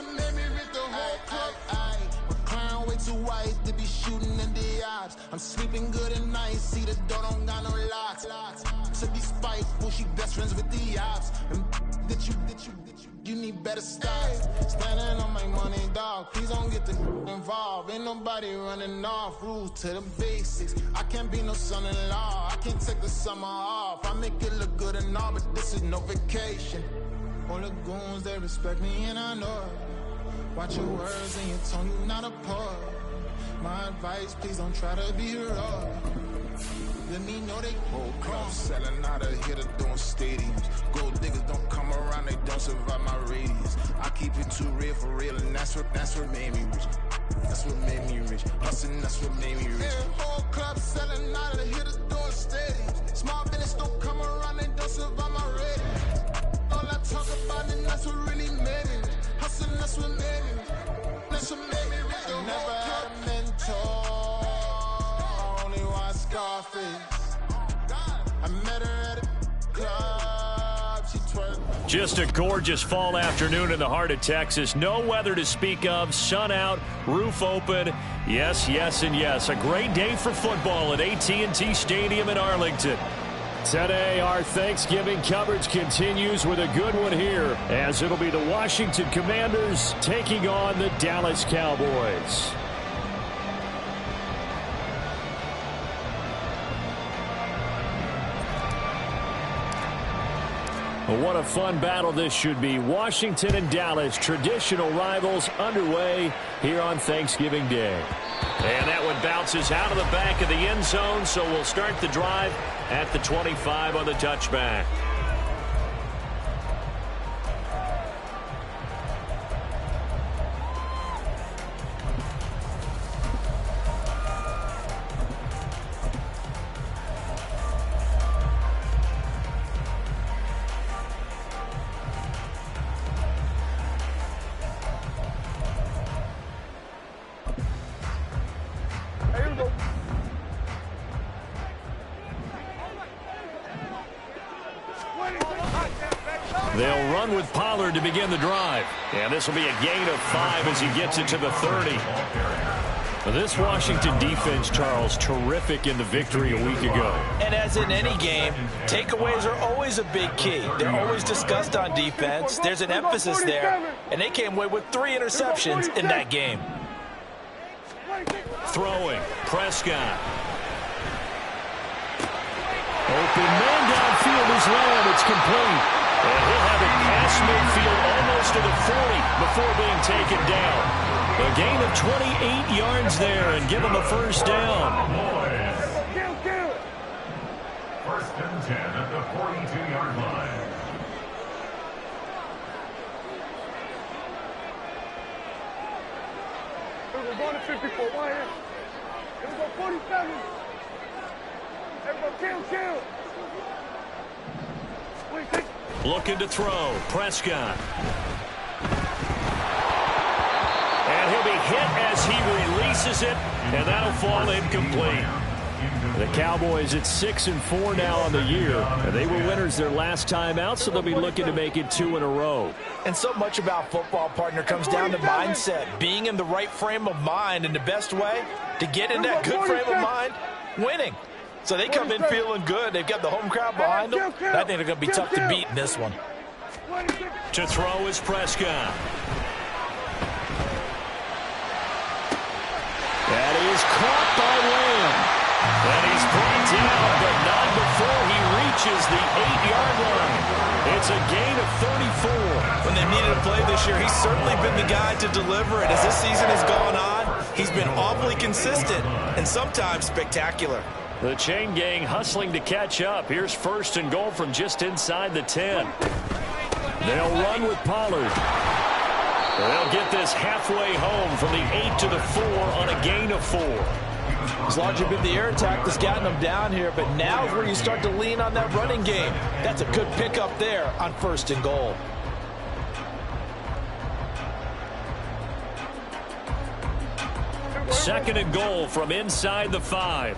made me rip the whole club. My crown way too white to be shooting in the ops. I'm sleeping good at night, see the door don't got no locks. To be spiteful, she best friends with the ops. And you need better stop. Standing on my money, dog. Please don't get the involved. Ain't nobody running off. Rules to the basics. I can't be no son-in-law. I can't take the summer off. I make it look good and all, but this is no vacation. All the goons, they respect me and I know it. Watch your words and your tone, you not a poet. My advice, please don't try to be heroic. Let me know they whole club selling out of here to doing stadiums. Gold diggers don't come around, they don't survive my radius. I keep it too real for real, and that's what made me rich. That's what made me rich. Hustling, that's what made me rich. Yeah, whole club selling out of here to doing stadiums. Small business don't come around, they don't survive my radius. All I talk about, and that's what really made me rich. Hustling, that's what made me rich. That's what made me rich. I never had a mentor. Scarface. I met her at a club. She twerked. Just a gorgeous fall afternoon in the heart of Texas. No weather to speak of. Sun out, roof open. Yes, yes, and yes. A great day for football at AT&T Stadium in Arlington. Today, our Thanksgiving coverage continues with a good one here, as it'll be the Washington Commanders taking on the Dallas Cowboys. What a fun battle this should be. Washington and Dallas, traditional rivals, underway here on Thanksgiving Day. And that one bounces out of the back of the end zone, so we'll start the drive at the 25 on the touchback. They'll run with Pollard to begin the drive. And this will be a gain of 5 as he gets it to the 30. This Washington defense, Charles, terrific in the victory a week ago. And as in any game, takeaways are always a big key. They're always discussed on defense. There's an emphasis there. And they came away with 3 interceptions in that game. Throwing, Prescott. Open man downfield is Lamb. It's complete. And he'll have it past midfield almost to the 40 before being taken down. A gain of 28 yards there and give him a first down. First and 10 at the 42-yard line. We're going to 54. One here. Here we go, 47. Everybody chill. Looking to throw. Prescott. And he'll be hit as he releases it, and that'll fall incomplete. The Cowboys at 6-4 now on the year. And they were winners their last time out, so they'll be looking to make it 2 in a row. And so much about football, partner, comes down to mindset. Being in the right frame of mind, and the best way to get in that good frame of mind, winning. So they come in feeling good. They've got the home crowd behind them. I think they're going to be tough to beat in this one. To throw is Prescott. That is caught by Lamb. And he's brought down, but not before he reaches the 8-yard line. It's a gain of 34. When they needed a play this year, he's certainly been the guy to deliver it. As this season has gone on, he's been awfully consistent and sometimes spectacular. The chain gang hustling to catch up. Here's first and goal from just inside the 10. They'll run with Pollard. They'll get this halfway home from the 8 to the 4 on a gain of 4. It's largely been the air attack that's gotten them down here, but now is where you start to lean on that running game. That's a good pickup there on first and goal. Second and goal from inside the 5.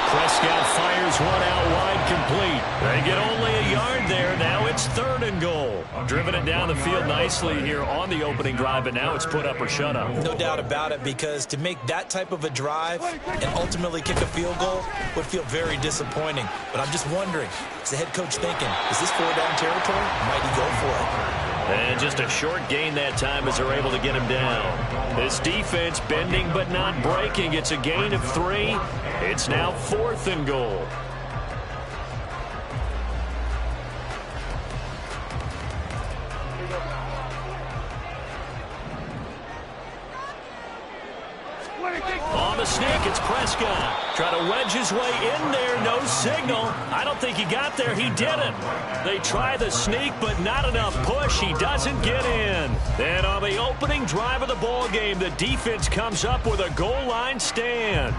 Prescott fires one out wide, complete. They get only a yard there. Now it's 3rd and goal. Driven it down the field nicely here on the opening drive, but now it's put up or shut up. No doubt about it, because to make that type of a drive and ultimately kick a field goal would feel very disappointing. But I'm just wondering, is the head coach thinking, is this 4-down territory? Might he go for it? And just a short gain that time as they're able to get him down. This defense bending but not breaking. It's a gain of 3. It's now 4th and goal. On the sneak, it's Prescott. Trying to wedge his way in there. No signal. I don't think he got there. He didn't. They try the sneak, but not enough push. He doesn't get in. Then on the opening drive of the ball game, the defense comes up with a goal line stand.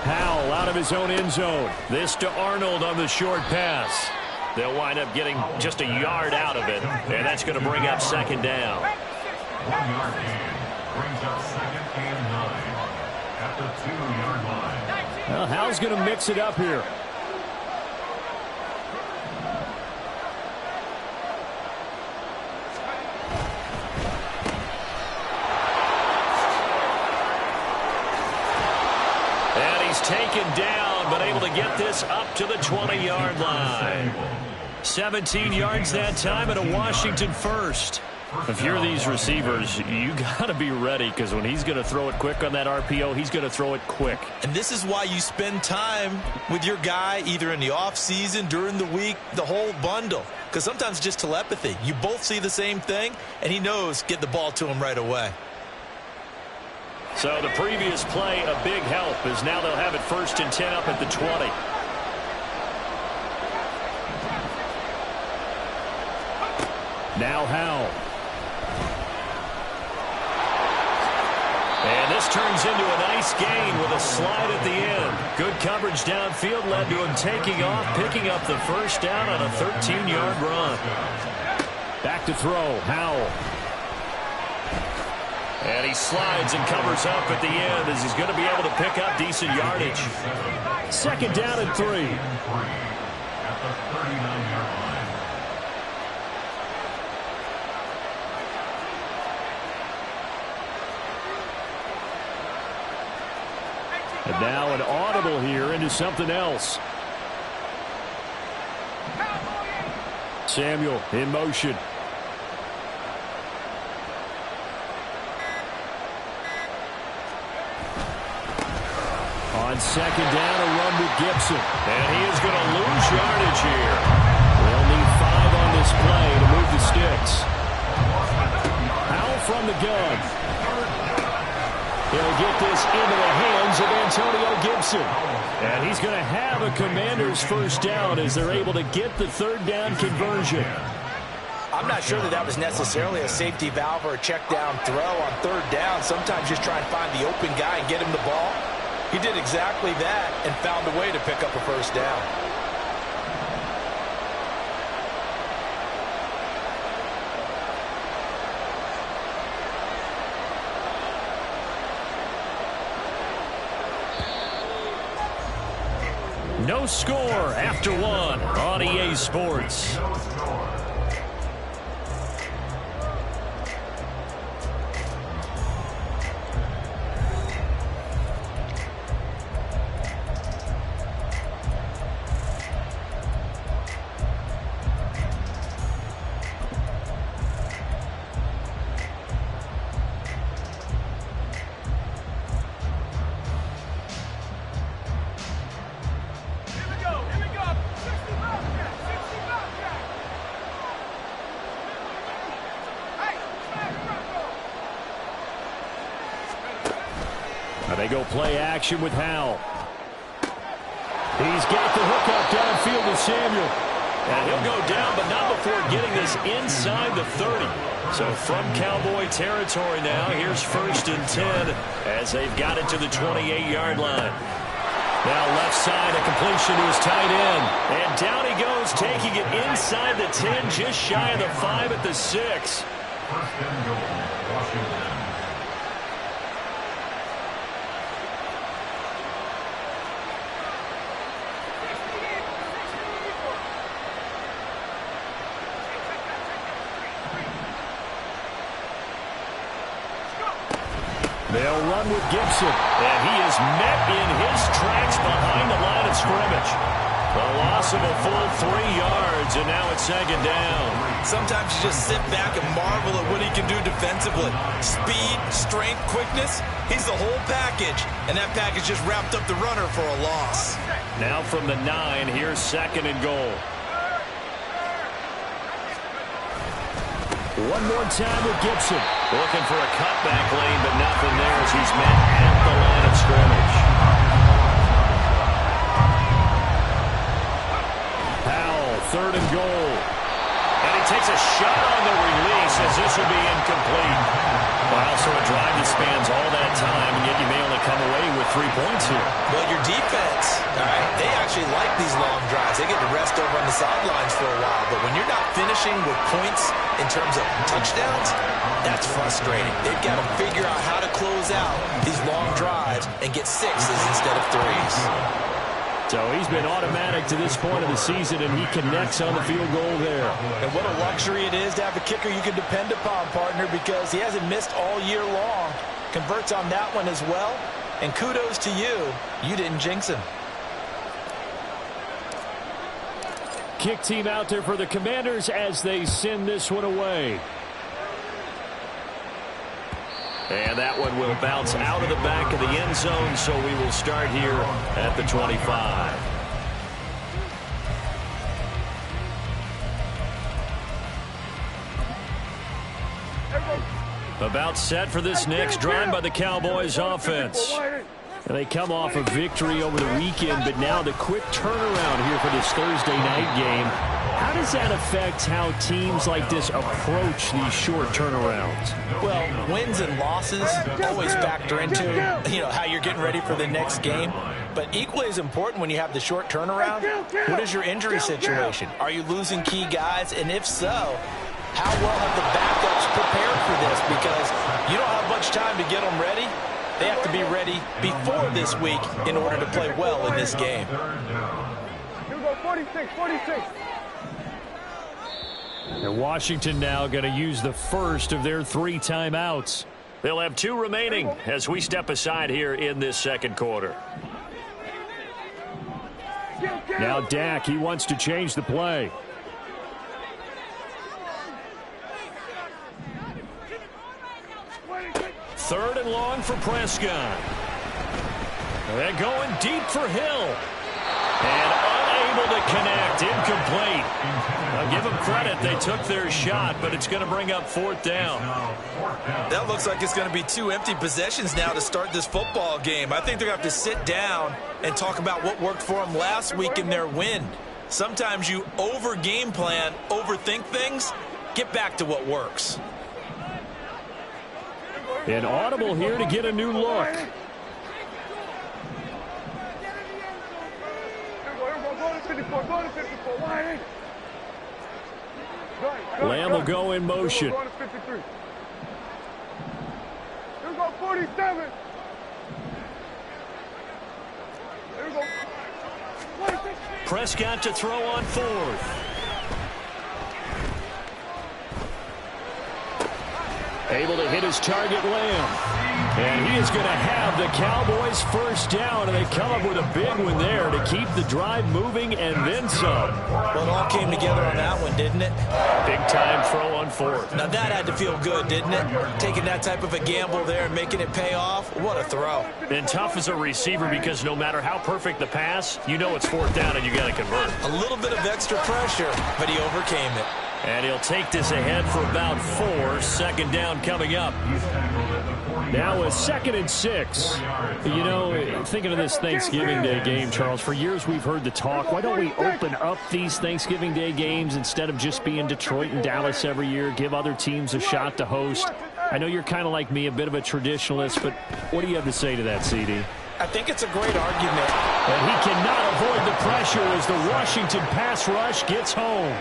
Howell out of his own end zone. This to Arnold on the short pass. They'll wind up getting just a yard out of it, and that's going to bring up 2nd down. 1-yard gain brings up 2nd and 9 at the 2-yard line. Well, Howell's going to mix it up here. Taken down, but able to get this up to the 20-yard line. 17 yards that time and a Washington first. If you're these receivers, you got to be ready, because when he's going to throw it quick on that RPO, he's going to throw it quick. And this is why you spend time with your guy either in the offseason, during the week, the whole bundle. Because sometimes just telepathy. You both see the same thing, and he knows get the ball to him right away. So the previous play, a big help, as now they'll have it 1st and 10 up at the 20. Now Howell. And this turns into a nice gain with a slide at the end. Good coverage downfield led to him taking off, picking up the 1st down on a 13-yard run. Back to throw, Howell. And he slides and covers up at the end as he's going to be able to pick up decent yardage. 2nd down and 3. At the 39-yard line. And now an audible here into something else. Samuel in motion. On 2nd down, a run with Gibson. And he is going to lose yardage here. They'll need 5 on this play to move the sticks. Howell from the gun. He'll get this into the hands of Antonio Gibson. And he's going to have a Commanders 1st down as they're able to get the 3rd down conversion. I'm not sure that was necessarily a safety valve or a check down throw on 3rd down. Sometimes just try and find the open guy and get him the ball. He did exactly that and found a way to pick up a 1st down. No score after 1 on EA Sports. No score. They go play action with Howell. He's got the hook up downfield to Samuel. And he'll go down, but not before getting this inside the 30. So from Cowboy territory now, here's 1st and 10 as they've got it to the 28-yard line. Now left side, a completion to his tight end. And down he goes, taking it inside the 10, just shy of the 5 at the 6. First and goal, Washington. They'll run with Gibson, and he is met in his tracks behind the line of scrimmage. A loss of a full 3 yards, and now it's second down. Sometimes you just sit back and marvel at what he can do defensively. Speed, strength, quickness, he's the whole package, and that package just wrapped up the runner for a loss. Now from the 9, here's second and goal. One more time with Gibson. Looking for a cutback lane, but nothing there as he's met at the line of scrimmage. Powell, third and goal. And he takes a shot on the release as this will be incomplete. Well, so a drive that spans all that time, and yet you may only come away with 3 points here. Well, your defense, all right, they actually like these long drives. They get to rest over on the sidelines for a while. But when you're not finishing with points in terms of touchdowns, that's frustrating. They've got to figure out how to close out these long drives and get 6s instead of 3s. So he's been automatic to this point of the season, and he connects on the field goal there. And what a luxury it is to have a kicker you can depend upon, partner, because he hasn't missed all year long. Converts on that one as well. And kudos to you. You didn't jinx him. Kick team out there for the Commanders as they send this one away. And that one will bounce out of the back of the end zone, so we will start here at the 25. About set for this next drive by the Cowboys offense. And they come off a victory over the weekend, but now the quick turnaround here for this Thursday night game. How does that affect how teams like this approach these short turnarounds? Well, wins and losses always factor into, how you're getting ready for the next game. But equally as important when you have the short turnaround, what is your injury situation? Are you losing key guys? And if so, how well have the backups prepared for this? Because you don't have much time to get them ready. They have to be ready before this week in order to play well in this game. Here we go, 46, 46. And Washington now going to use the first of their 3 timeouts. They'll have 2 remaining as we step aside here in this second quarter. Now Dak, he wants to change the play. Third and long for Prescott. They're going deep for Hill. And unable to connect. Incomplete. I'll give them credit. They took their shot, but it's going to bring up 4th down. That looks like it's going to be 2 empty possessions now to start this football game. I think they're going to have to sit down and talk about what worked for them last week in their win. Sometimes you over-game plan, overthink things. Get back to what works. An audible here to get a new look. Lamb will go in motion. Here we go, 47. Here we go. 46. Prescott to throw on 4th. Able to hit his target, Lamb. And he is going to have the Cowboys first down, and they come up with a big one there to keep the drive moving and then some. Well, it all came together on that one, didn't it? Big time throw on 4th. Now that had to feel good, didn't it? Taking that type of a gamble there and making it pay off. What a throw. And tough as a receiver because no matter how perfect the pass, you know it's 4th down and you got to convert. A little bit of extra pressure, but he overcame it. And he'll take this ahead for about 4. Second down coming up. Now a 2nd and 6. You know, thinking of this Thanksgiving Day game, Charles, for years we've heard the talk, why don't we open up these Thanksgiving Day games instead of just being Detroit and Dallas every year, give other teams a shot to host? I know you're kind of like me, a bit of a traditionalist, but what do you have to say to that, CD? I think it's a great argument. And he cannot avoid the pressure as the Washington pass rush gets home.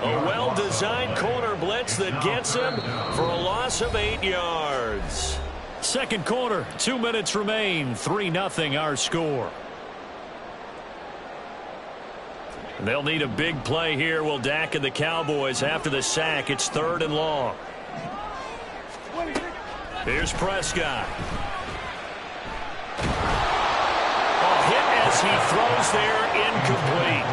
A well-designed corner blitz that gets him for a loss of 8 yards. Second quarter, 2 minutes remain. 3-0 our score. They'll need a big play here, will Dak and the Cowboys. After the sack, it's 3rd and long. Here's Prescott. A hit as he throws there, incomplete.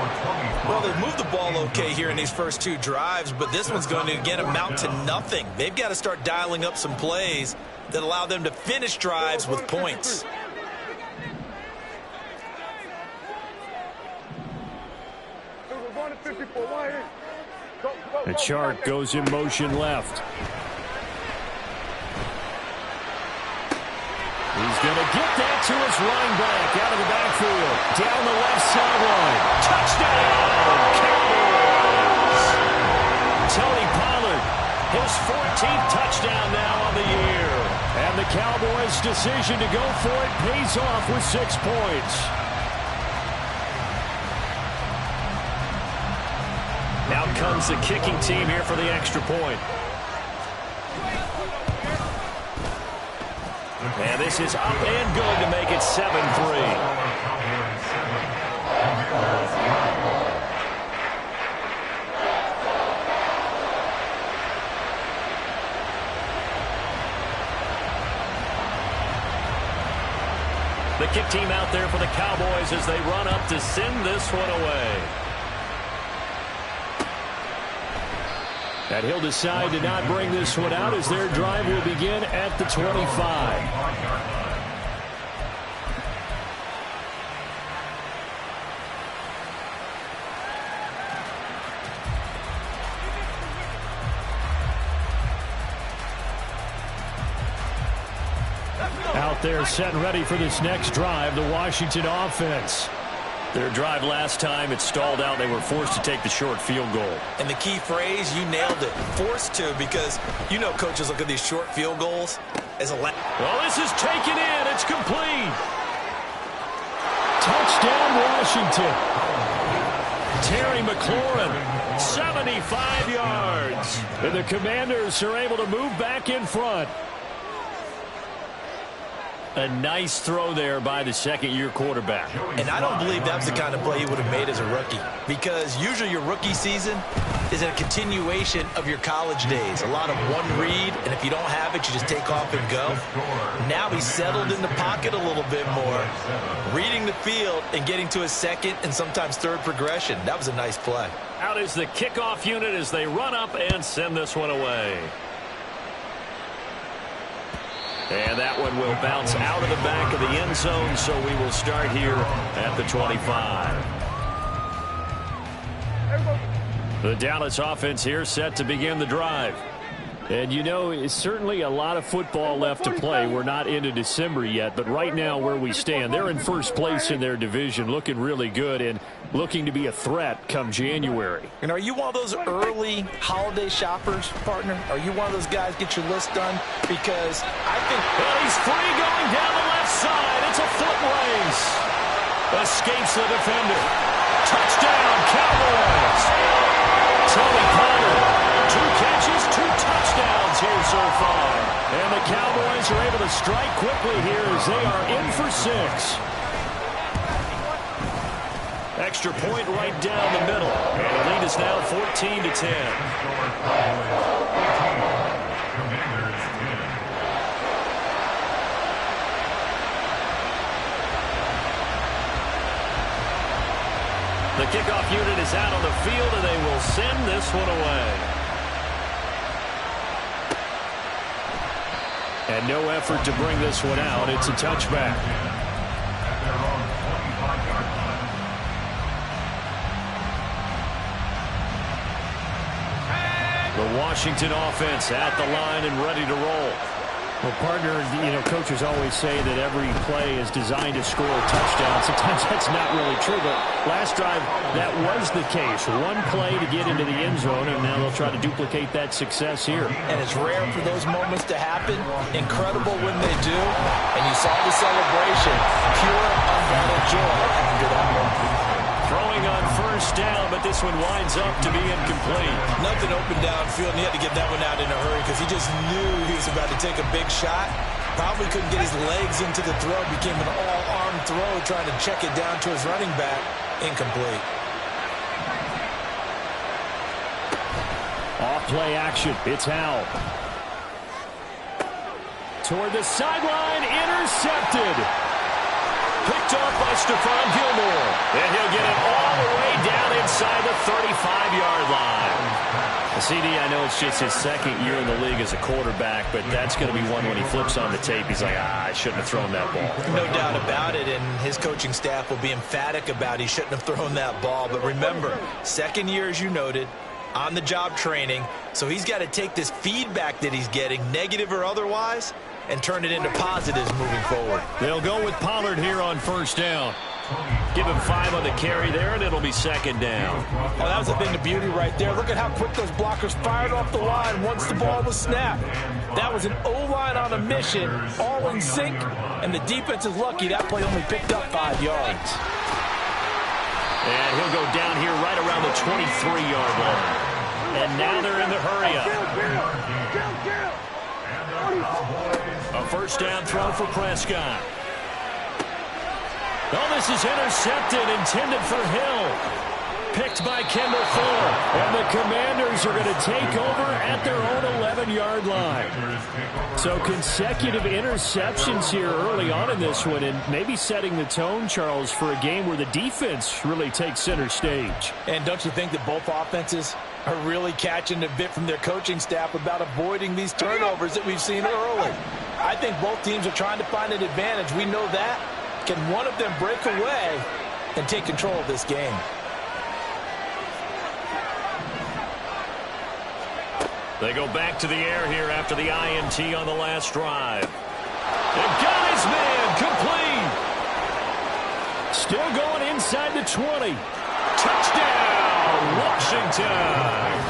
Well, they've moved the ball okay here in these first 2 drives, but this one's going to, again, amount to nothing. They've got to start dialing up some plays that allow them to finish drives with points. The Chark goes in motion left. He's going to get that to his running back out of the backfield. Down the left sideline. Touchdown, Cowboys! Tony Pollard, his 14th touchdown now on the year. And the Cowboys' decision to go for it pays off with 6 points. Now comes the kicking team here for the extra point. And this is up and good to make it 7-3. The kick team out there for the Cowboys as they run up to send this one away. And he'll decide to not bring this one out as their drive will begin at the 25. Out there set and ready for this next drive, the Washington offense. Their drive last time, it stalled out. They were forced to take the short field goal. And the key phrase, you nailed it. Forced to, because you know coaches look at these short field goals as a... Well, this is taken in. It's complete. Touchdown, Washington. Terry McLaurin, 75 yards. And the Commanders are able to move back in front. A nice throw there by the second-year quarterback. And I don't believe that was the kind of play he would have made as a rookie, because usually your rookie season is a continuation of your college days. A lot of one read, and if you don't have it, you just take off and go. Now he's settled in the pocket a little bit more, reading the field and getting to his second and sometimes third progression. That was a nice play. Out is the kickoff unit as they run up and send this one away. And that one will bounce out of the back of the end zone, so we will start here at the 25. The Dallas offense here set to begin the drive. And, you know, it's certainly a lot of football left to play. We're not into December yet, but right now where we stand, they're in first place in their division, looking really good and looking to be a threat come January. And are you one of those early holiday shoppers, partner? Are you one of those guys get your list done? Because I think... Well, he's free going down the left side. It's a foot race. Escapes the defender. Touchdown, Cowboys. Tony Pollard. 2 catches, 2 touchdowns here so far. And the Cowboys are able to strike quickly here as they are in for 6. Extra point right down the middle. And the lead is now 14-10. The kickoff unit is out on the field, and they will send this one away. And no effort to bring this one out. It's a touchback. The Washington offense at the line and ready to roll. Well, partner, you know, coaches always say that every play is designed to score a touchdown. Sometimes that's not really true, but last drive, that was the case. One play to get into the end zone, and now they'll try to duplicate that success here. And it's rare for those moments to happen. Incredible when they do. And you saw the celebration. Pure, unbridled joy after that one. Throwing on first first down, but this one winds up to be incomplete. Nothing open downfield, and he had to get that one out in a hurry because he just knew he was about to take a big shot. Probably couldn't get his legs into the throw. Became an all-arm throw, trying to check it down to his running back. Incomplete. Off play action. It's Howell. Toward the sideline, intercepted. Picked off by Stephon Gilmore. And he'll get it all the way down inside the 35-yard line. CD, I know it's just his second year in the league as a quarterback, but that's going to be one when he flips on the tape. He's like, I shouldn't have thrown that ball. No doubt about it, and his coaching staff will be emphatic about he shouldn't have thrown that ball. But remember, second year, as you noted, on-the-job training, so he's got to take this feedback that he's getting, negative or otherwise, and turn it into positives moving forward. They'll go with Pollard here on first down. Give him 5 on the carry there, and it'll be second down. Oh, that was a thing of beauty right there. Look at how quick those blockers fired off the line once the ball was snapped. That was an O-line on a mission, all in sync, and the defense is lucky that play only picked up 5 yards. And he'll go down here right around the 23-yard line. And now they're in the hurry-up. A first down throw for Prescott. Oh, this is intercepted, intended for Hill. Picked by Kendall Fuller. And the Commanders are going to take over at their own 11-yard line. So consecutive interceptions here early on in this one, and maybe setting the tone, Charles, for a game where the defense really takes center stage. And don't you think that both offenses are really catching a bit from their coaching staff about avoiding these turnovers that we've seen early? I think both teams are trying to find an advantage. We know that. Can one of them break away and take control of this game? They go back to the air here after the INT on the last drive. They've got his man complete. Still going inside the 20. Touchdown, Washington.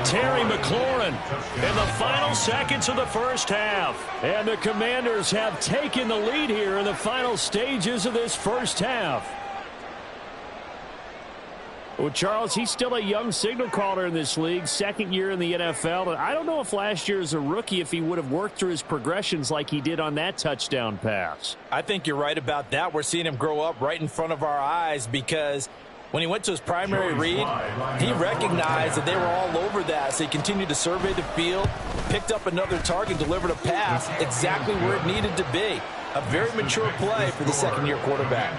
Terry McLaurin in the final seconds of the first half. And the Commanders have taken the lead here in the final stages of this first half. Well, Charles, he's still a young signal caller in this league, second year in the NFL. And I don't know if last year as a rookie, if he would have worked through his progressions like he did on that touchdown pass. I think you're right about that. We're seeing him grow up right in front of our eyes because when he went to his primary read, he recognized that they were all over that. So he continued to survey the field, picked up another target, delivered a pass exactly where it needed to be. A very mature play for the second-year quarterback.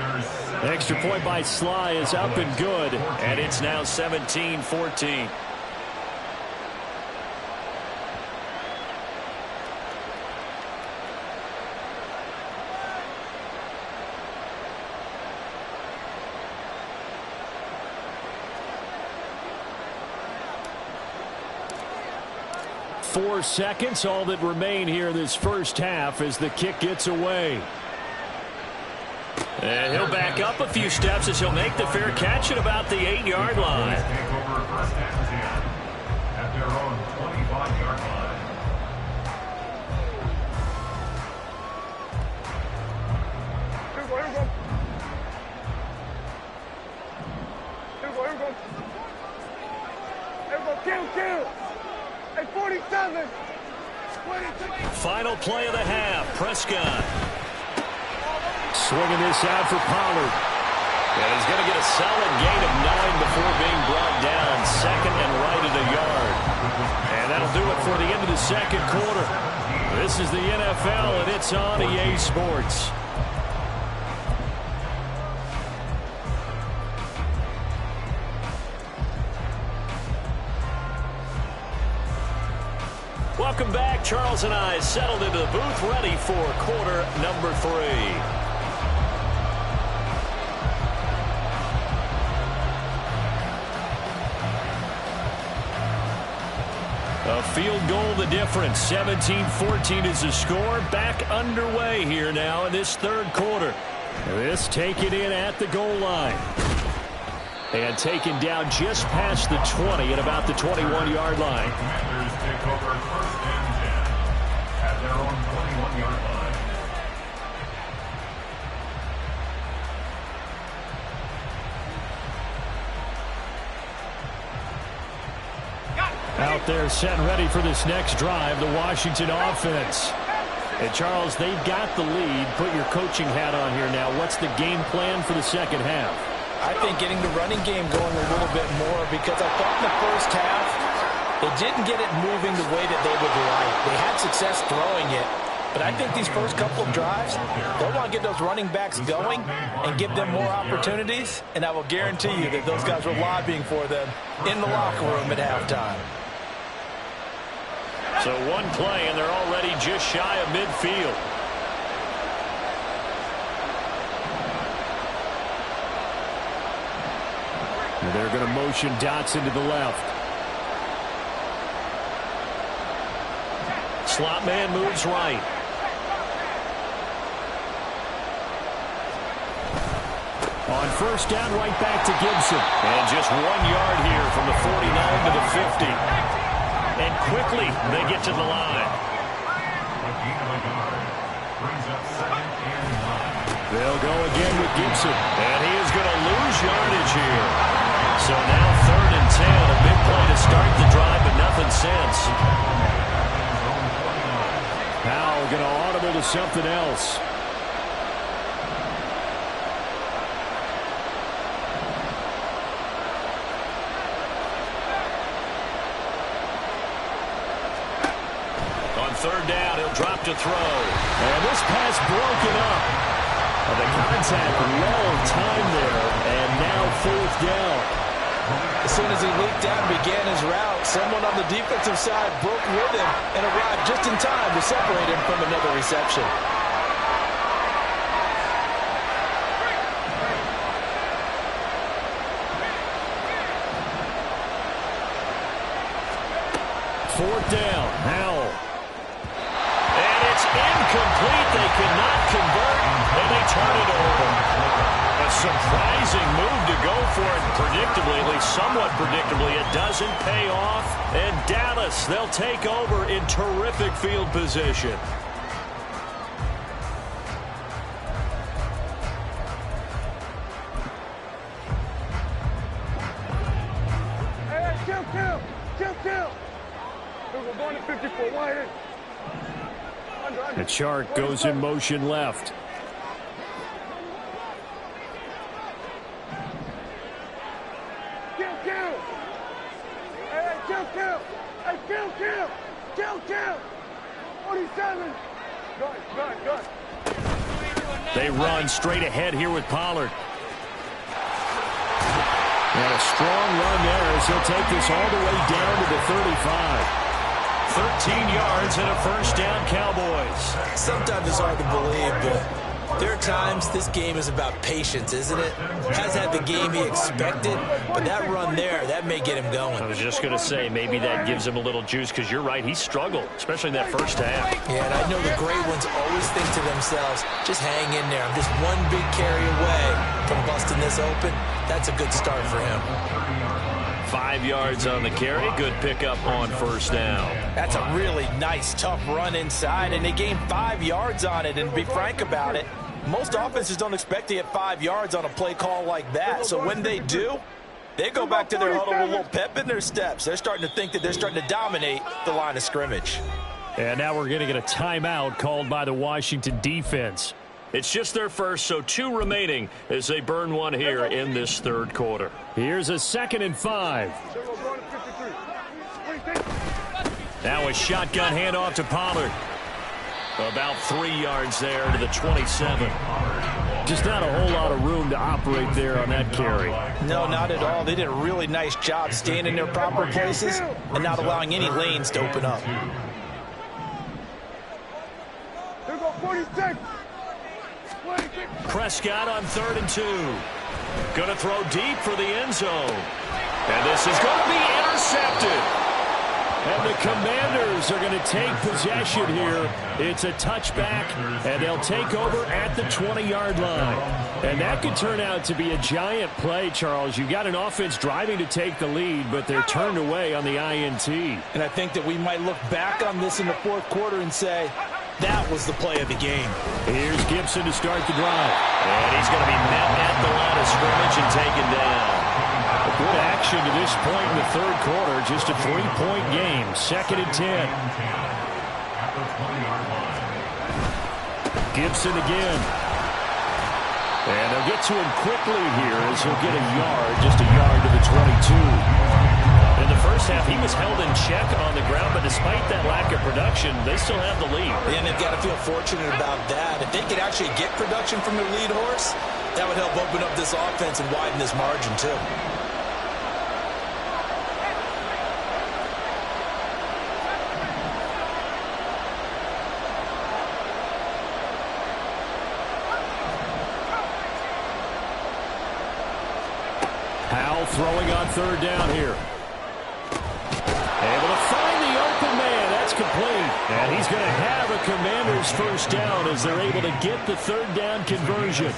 Extra point by Sly is up and good, and it's now 17-14. Four seconds, all that remain here in this first half as the kick gets away. And he'll back up a few steps as he'll make the fair catch at about the 8-yard line. Take over first and 10 at their own 25-yard line. Kill. At 47. Final play of the half. Prescott swinging this out for Pollard. And he's going to get a solid gain of 9 before being brought down. Second and right at a yard. And that'll do it for the end of the second quarter. This is the NFL, and it's on EA Sports. Welcome back. Charles and I settled into the booth, ready for quarter number 3. A field goal the difference. 17-14 is the score. Back underway here now in this third quarter. This taken in at the goal line. And taken down just past the 20 at about the 21-yard line. Commanders take over first and 10 at their own 21-yard line. Out there set and ready for this next drive, the Washington offense. And Charles, they've got the lead. Put your coaching hat on here now. What's the game plan for the second half? I think getting the running game going a little bit more, because I thought in the first half they didn't get it moving the way that they would like. They had success throwing it. But I think these first couple of drives, they'll want to get those running backs going and give them more opportunities. And I will guarantee you that those guys were lobbying for them in the locker room at halftime. So one play, and they're already just shy of midfield. And they're going to motion Dotson to the left. Slot man moves right. On first down, right back to Gibson. And just 1 yard here from the 49 to the 50. And quickly, they get to the line. They'll go again with Gibson. And he is going to lose yardage here. So now 3rd and 10. A big play to start the drive, but nothing since. Powell going to audible to something else. Third down, he'll drop to throw. And this pass broken up. The contact well timed there, and now 4th down. As soon as he leaped out and began his route, someone on the defensive side broke with him and arrived just in time to separate him from another reception. Fourth down, Howell. Incomplete. They cannot convert, and they turn it over. A surprising move to go for it predictably, at least somewhat predictably. It doesn't pay off, and Dallas, they'll take over in terrific field position. Hey, chill. We're going to 54 wide. The Chark goes in motion left. Kill. Hey, kill. 47. Good. They run straight ahead here with Pollard. And a strong run there as he'll take this all the way down to the 35. 13 yards and a first down, Cowboys. Sometimes it's hard to believe, but there are times this game is about patience, isn't it? Has had the game he expected, but that run there, that may get him going. I was just going to say, maybe that gives him a little juice, because you're right, he struggled, especially in that first half. Yeah, and I know the great ones always think to themselves, just hang in there. I'm just one big carry away from busting this open. That's a good start for him. 5 yards on the carry. Good pickup on first down. That's a really nice, tough run inside, and they gained 5 yards on it. And to be frank about it, most offenses don't expect to get 5 yards on a play call like that. So when they do, they go back to their huddle with a little pep in their steps. They're starting to think that they're starting to dominate the line of scrimmage. And now we're going to get a timeout called by the Washington defense. It's just their first, so 2 remaining as they burn one here in this third quarter. Here's a 2nd and 5. Now a shotgun handoff to Pollard. About 3 yards there to the 27. Just not a whole lot of room to operate there on that carry. No, not at all. They did a really nice job staying in their proper places and not allowing any lanes to open up. Here go 46. Prescott on 3rd and 2. Going to throw deep for the end zone. And this is going to be intercepted. And the Commanders are going to take possession here. It's a touchback, and they'll take over at the 20-yard line. And that could turn out to be a giant play, Charles. You got an offense driving to take the lead, but they're turned away on the INT. And I think that we might look back on this in the fourth quarter and say, that was the play of the game. Here's Gibson to start the drive. And he's going to be met at the line of scrimmage and taken down. action to this point in the third quarter. Just a 3-point game. 2nd and 10. At the 20-yard line. Gibson again. And they'll get to him quickly here as he'll get a yard, just a yard to the 22. In the first half, he was held in check on the ground, but despite that lack of production, they still have the lead. And they've got to feel fortunate about that. If they could actually get production from their lead horse, that would help open up this offense and widen this margin, too. Powell throwing on 3rd down here. Able to find the open man. That's complete. And he's going to have a Commanders 1st down as they're able to get the 3rd down conversion.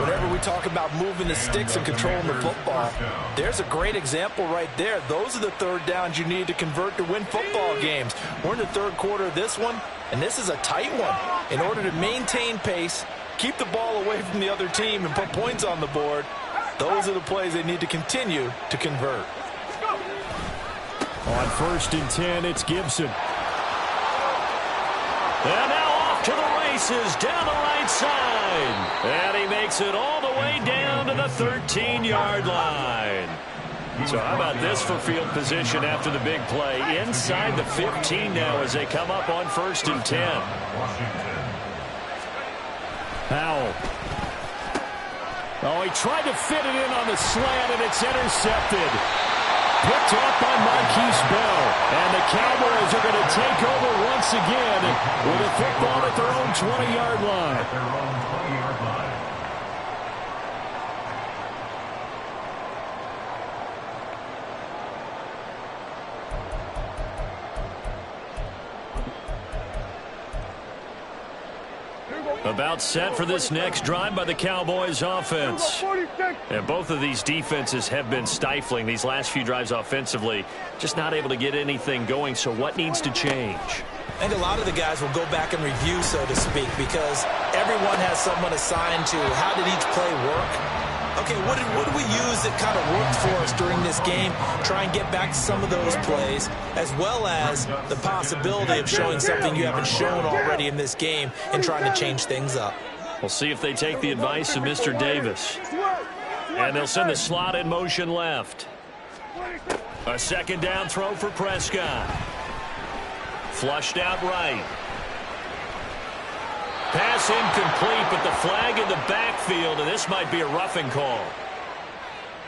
Whenever we talk about moving the sticks and controlling the football, there's a great example right there. Those are the 3rd downs you need to convert to win football games. We're in the 3rd quarter of this one, and this is a tight one. In order to maintain pace, keep the ball away from the other team, and put points on the board, those are the plays they need to continue to convert. On 1st and 10, it's Gibson. And now off to the races down the right side. And he makes it all the way down to the 13-yard line. So how about this for field position after the big play? Inside the 15 now as they come up on 1st and 10. Powell. Oh, he tried to fit it in on the slant, and it's intercepted. Picked off by Marquise Bell. And the Cowboys are going to take over once again with a football at their own 20-yard line. About set for this next drive by the Cowboys offense. And both of these defenses have been stifling these last few drives offensively. Just not able to get anything going, so what needs to change? I think a lot of the guys will go back and review, so to speak, because everyone has someone assigned to how did each play work. Okay, what did we use that kind of worked for us during this game? Try and get back to some of those plays, as well as the possibility of showing something you haven't shown already in this game and trying to change things up. We'll see if they take the advice of Mr. Davis. And they'll send the slot in motion left. A 2nd down throw for Prescott. Flushed out right. Pass incomplete, but the flag in the backfield, and this might be a roughing call.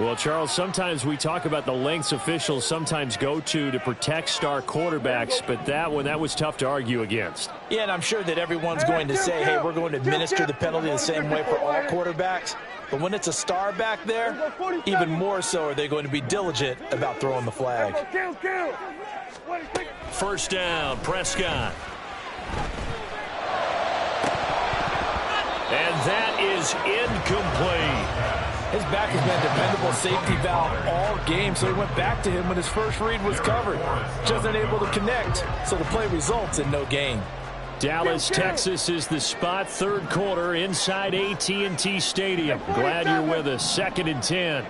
Well, Charles, sometimes we talk about the lengths officials sometimes go to protect star quarterbacks, but that was tough to argue against. Yeah, and I'm sure that everyone's going to say, hey, we're going to administer the penalty the same way for all quarterbacks. But when it's a star back there, even more so are they going to be diligent about throwing the flag. 1st down, Prescott. And that is incomplete. His back has been a dependable safety valve all game, so he went back to him when his first read was covered. Just unable to connect, so the play results in no gain. Dallas, Texas is the spot. 3rd quarter inside AT&T Stadium. Glad you're with us. 2nd and 10.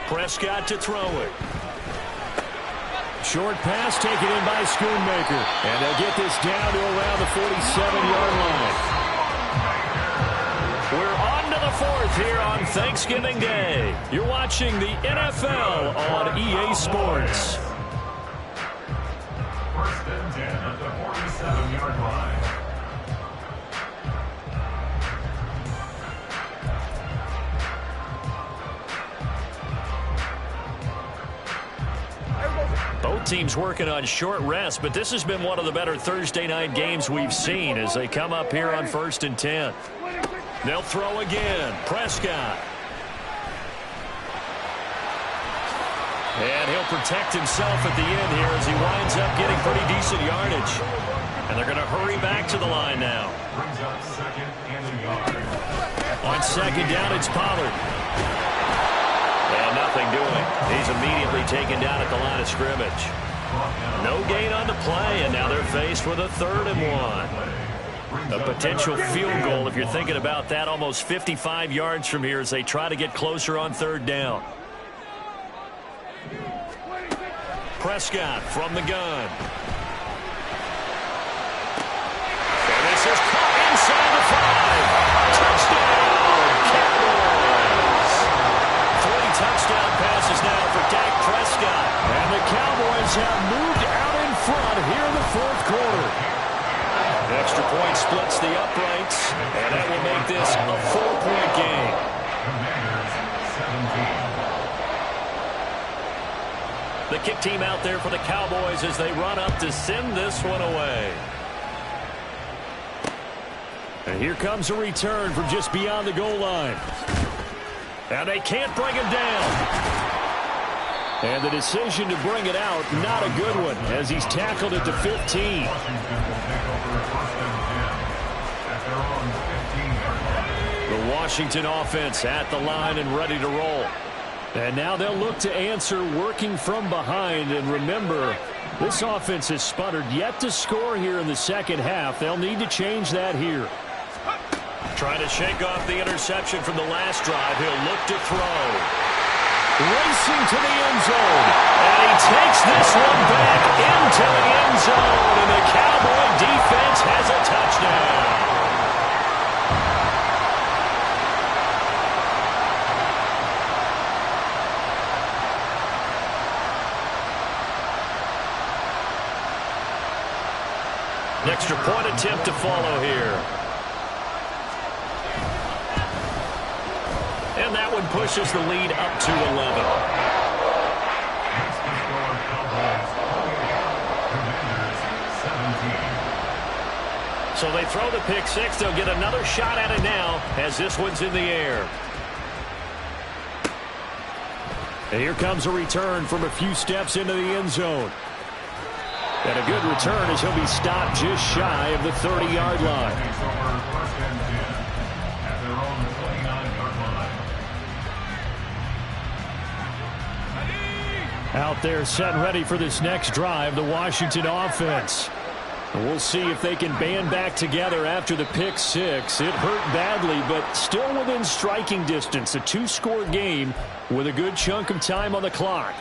Prescott to throw it. Short pass taken in by Schoonmaker. And they'll get this down to around the 47-yard line. We're on to the 4th here on Thanksgiving Day. You're watching the NFL on EA Sports. 1st and 10 at the 47-yard line. Both teams working on short rest, but this has been one of the better Thursday night games we've seen as they come up here on 1st and 10. They'll throw again. Prescott. And he'll protect himself at the end here as he winds up getting pretty decent yardage. And they're going to hurry back to the line now. Brings up 2nd and a yard. On 2nd down, it's Pollard. And nothing doing. He's immediately taken down at the line of scrimmage. No gain on the play, and now they're faced with a 3rd and 1. A potential field goal, if you're thinking about that, almost 55 yards from here as they try to get closer on third down. Prescott from the gun. And this is caught inside the 5. Touchdown, Cowboys! 3 touchdown passes now for Dak Prescott. And the Cowboys have moved out in front here in the fourth quarter. Extra point splits the uprights, and that will make this a 4-point game. The kick team out there for the Cowboys as they run up to send this one away. And here comes a return from just beyond the goal line. And they can't bring him down. And the decision to bring it out, not a good one, as he's tackled at the 15. The Washington offense at the line and ready to roll. And now they'll look to answer working from behind. And remember, this offense has sputtered yet to score here in the second half. They'll need to change that here. Trying to shake off the interception from the last drive. He'll look to throw. Racing to the end zone. And he takes this one back into the end zone. And the Cowboy defense has a touchdown. An extra point attempt to follow here. And that one pushes the lead up to 11. So they throw the pick six. They'll get another shot at it now as this one's in the air. And here comes a return from a few steps into the end zone. And a good return as he'll be stopped just shy of the 30-yard line. Out there set and ready for this next drive, the Washington offense. And we'll see if they can band back together after the pick six. It hurt badly, but still within striking distance. A 2-score game with a good chunk of time on the clock.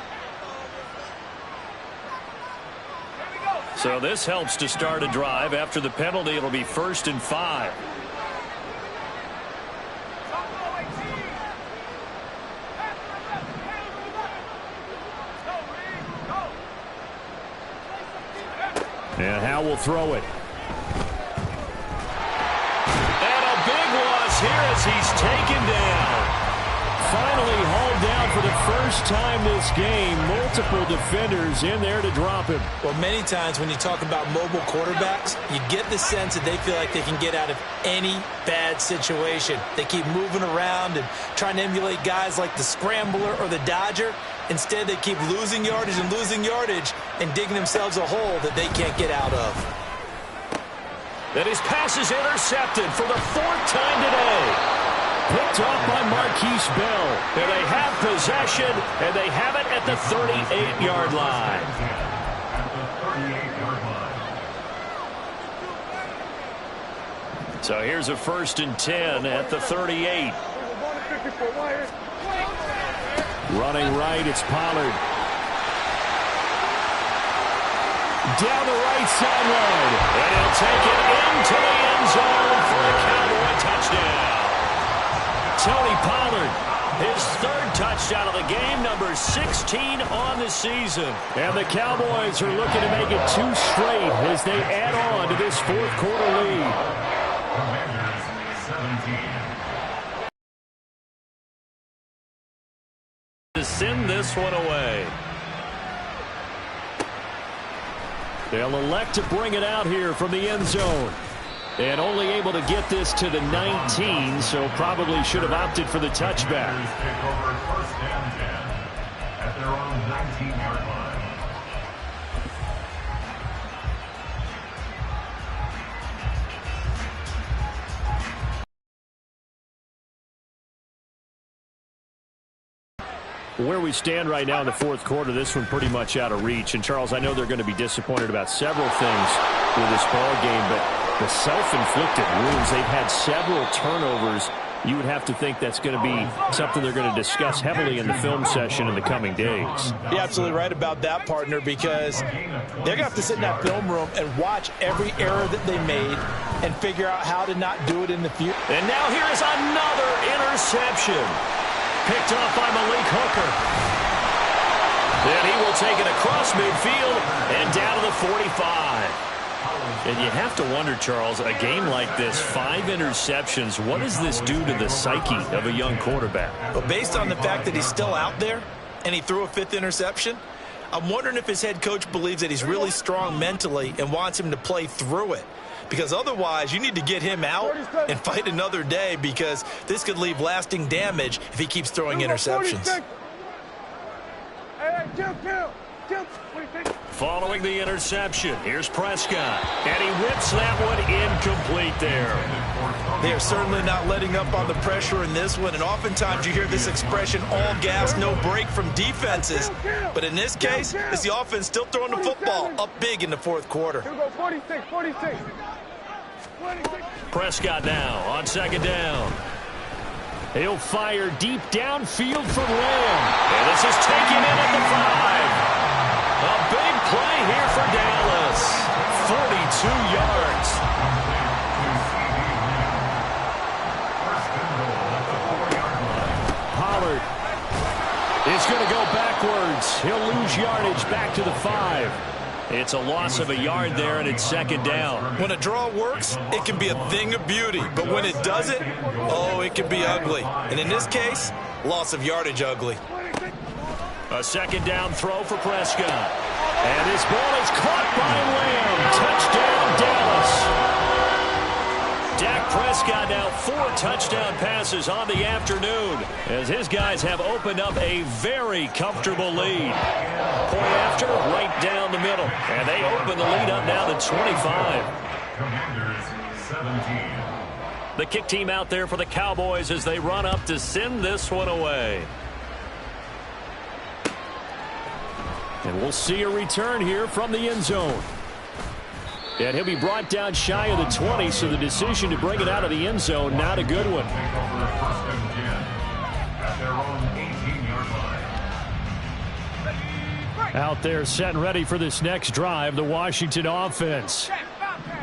So this helps to start a drive. After the penalty, it'll be 1st and 5. And Howe will throw it. And a big loss here as he's taken down. Finally hauled down for the first time this game. Multiple defenders in there to drop him. Well, many times when you talk about mobile quarterbacks, you get the sense that they feel like they can get out of any bad situation. They keep moving around and trying to emulate guys like the Scrambler or the Dodger. Instead, they keep losing yardage and digging themselves a hole that they can't get out of. And his pass is intercepted for the 4th time today. Picked off by Marquise Bell. And they have possession, and they have it at the 38-yard line. So here's a 1st and 10 at the 38. Running right, it's Pollard. Down the right sideline. And he'll take it into the end zone for a Cowboy touchdown. Tony Pollard, his 3rd touchdown of the game, number 16 on the season. And the Cowboys are looking to make it 2 straight as they add on to this 4th quarter lead. To send this one away. They'll elect to bring it out here from the end zone. And only able to get this to the 19, so probably should have opted for the touchback. Take over 1st and 10 at their own 19-yard line. Where we stand right now in the 4th quarter, this one pretty much out of reach. And, Charles, I know they're going to be disappointed about several things with this ball game, but The self-inflicted wounds. They've had several turnovers. You would have to think that's going to be something they're going to discuss heavily in the film session in the coming days. You're absolutely right about that, partner, because they're going to have to sit in that film room and watch every error that they made and figure out how to not do it in the future. And now here is another interception. Picked off by Malik Hooker. And he will take it across midfield and down to the 45. And you have to wonder, Charles, a game like this, 5 interceptions, what does this do to the psyche of a young quarterback? But based on the fact that he's still out there and he threw a 5th interception, I'm wondering if his head coach believes that he's really strong mentally and wants him to play through it. Because otherwise, you need to get him out and fight another day, because this could leave lasting damage if he keeps throwing interceptions. Following the interception, here's Prescott. And he whips that one incomplete there. They are certainly not letting up on the pressure in this one. And oftentimes you hear this expression, all gas, no break from defenses. But in this case, it's the offense still throwing the football up big in the 4th quarter. 46. Prescott now on 2nd down. He'll fire deep downfield for Lamb. And this is taken in at the 5. A big play here for Dallas. 42 yards. Pollard is going to go backwards. He'll lose yardage back to the 5. It's a loss of a yard there, and it's 2nd down. When a draw works, it can be a thing of beauty. But when it doesn't, oh, it can be ugly. And in this case, loss of yardage ugly. A 2nd down throw for Prescott. And this ball is caught by Lamb. Touchdown, Dallas. Dak Prescott now 4 touchdown passes on the afternoon as his guys have opened up a very comfortable lead. Point after, right down the middle. And they open the lead up now to 25. Commanders 17. The kick team out there for the Cowboys as they run up to send this one away. And we'll see a return here from the end zone. And he'll be brought down shy of the 20, so the decision to bring it out of the end zone, not a good one. First and 10 at their own 18-yard line. Out there set and ready for this next drive, the Washington offense.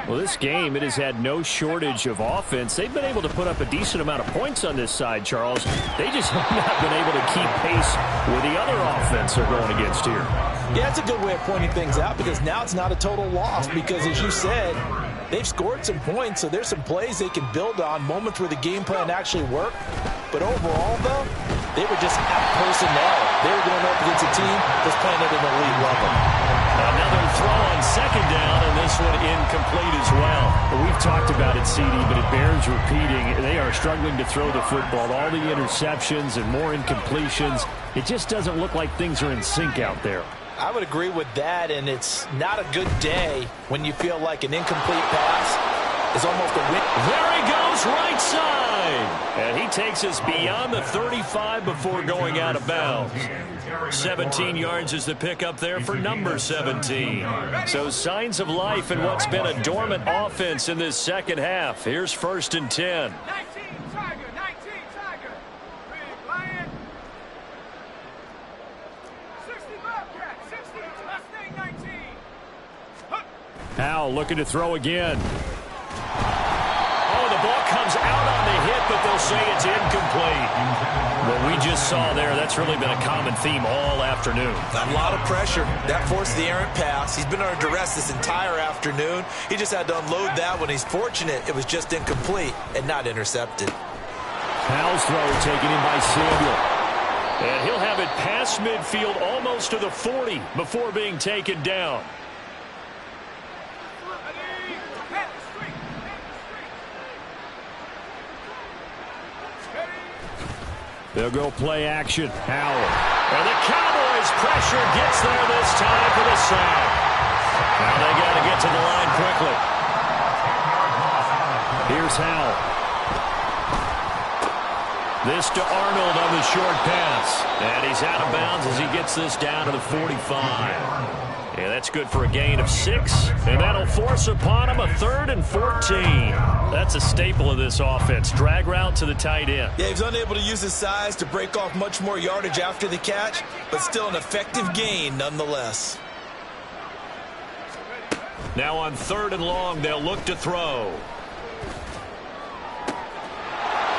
Well, this game, it has had no shortage of offense. They've been able to put up a decent amount of points on this side, Charles. They just have not been able to keep pace with the other offense they're going against here. Yeah, it's a good way of pointing things out, because now it's not a total loss, because as you said, they've scored some points, so there's some plays they can build on, moments where the game plan actually worked. But overall, though, they were just out personnel. They were going up against a team that's playing at an elite level. Another throw on 2nd down, and this one incomplete as well. We've talked about it, CD, but it bears repeating. They are struggling to throw the football. All the interceptions and more incompletions. It just doesn't look like things are in sync out there. I would agree with that, and it's not a good day when you feel like an incomplete pass is almost a win. There he goes, right side. And he takes us beyond the 35 before going out of bounds. 17 yards is the pickup there for number 17. So signs of life in what's been a dormant offense in this second half. Here's 1st and 10. 19 Tiger. Big Lion. 60 Bobcat. 60 Mustang 19. Howell looking to throw again. Oh, the ball comes out on the hit, but they'll say it's incomplete. What we just saw there, that's really been a common theme all afternoon. A lot of pressure. That forced the errant pass. He's been under duress this entire afternoon. He just had to unload that one. He's fortunate it was just incomplete and not intercepted. Howell's throw taken in by Samuel. And he'll have it past midfield almost to the 40 before being taken down. They'll go play action. Howell. And the Cowboys pressure gets there this time for the sack. Now they got to get to the line quickly. Here's Howell. This to Arnold on the short pass. And he's out of bounds as he gets this down to the 45. Yeah, that's good for a gain of 6. And that'll force upon him a 3rd and 14. That's a staple of this offense. Drag route to the tight end. Yeah, he's unable to use his size to break off much more yardage after the catch, but still an effective gain nonetheless. Now on 3rd and long, they'll look to throw.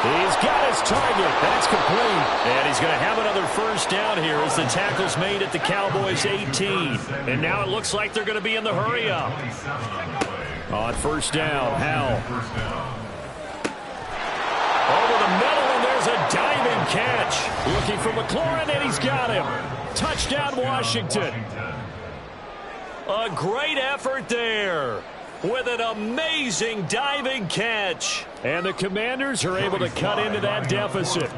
He's got his target. That's complete. And he's going to have another first down here as the tackle's made at the Cowboys' 18. And now it looks like they're going to be in the hurry-up. On first down, Howell. Over the middle, and there's a diving catch. Looking for McLaurin, and he's got him. Touchdown, Washington. A great effort there with an amazing diving catch. And the Commanders are able to cut into that deficit.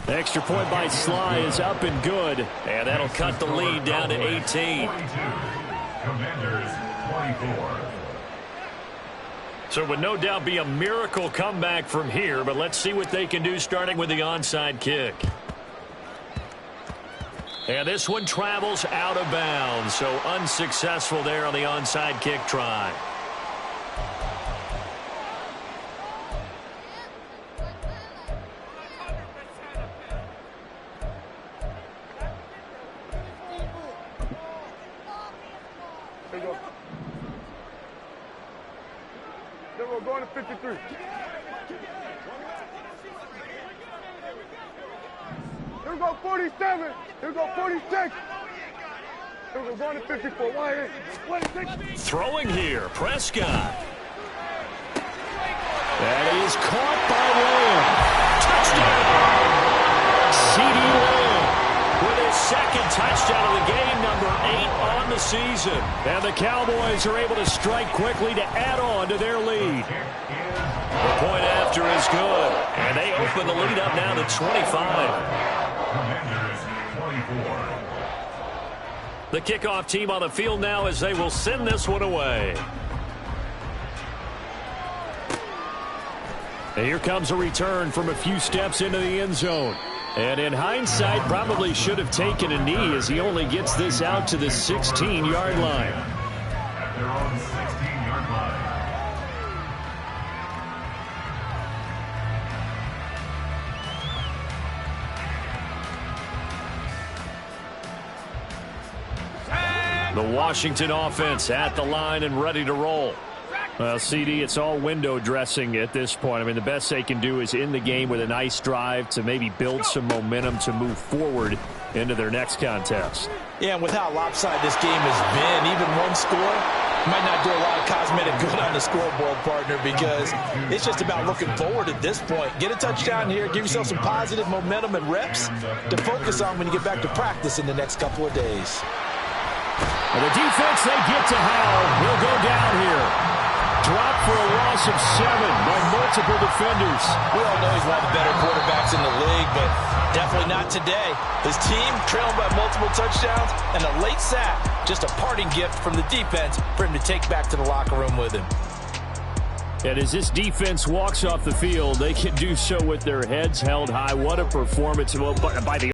Extra point by Sly is up and good. And that'll cut the lead down to 18. Commanders 24. So it would no doubt be a miracle comeback from here, but let's see what they can do starting with the onside kick. And this one travels out of bounds, so unsuccessful there on the onside kick try. There you go. Then we're going to 53. Here we go, 47. Here we go, 46. Here we go, going to 54. 1-6. Throwing here, Prescott. And he is caught by Lamb. Touchdown! CeeDee Lamb with his second touchdown of the game, number 8 on the season. And the Cowboys are able to strike quickly to add on to their lead. The point after is good. And they open the lead up now to 25. Commanders 24. The kickoff team on the field now as they will send this one away. And here comes a return from a few steps into the end zone. And in hindsight, probably should have taken a knee as he only gets this out to the 16-yard line. At their own 16-yard line. The Washington offense at the line and ready to roll. Well, CD, it's all window dressing at this point. I mean, the best they can do is end the game with a nice drive to maybe build some momentum to move forward into their next contest. Yeah, and with how lopsided this game has been, even one score might not do a lot of cosmetic good on the scoreboard, partner, because it's just about looking forward at this point. Get a touchdown here, give yourself some positive momentum and reps to focus on when you get back to practice in the next couple of days. And the defense, they get to Howell. He'll go down here. Dropped for a loss of 7 by multiple defenders. We all know he's one of the better quarterbacks in the league, but definitely not today. His team trailing by multiple touchdowns, and a late sack, just a parting gift from the defense for him to take back to the locker room with him. And as this defense walks off the field, they can do so with their heads held high. What a performance by the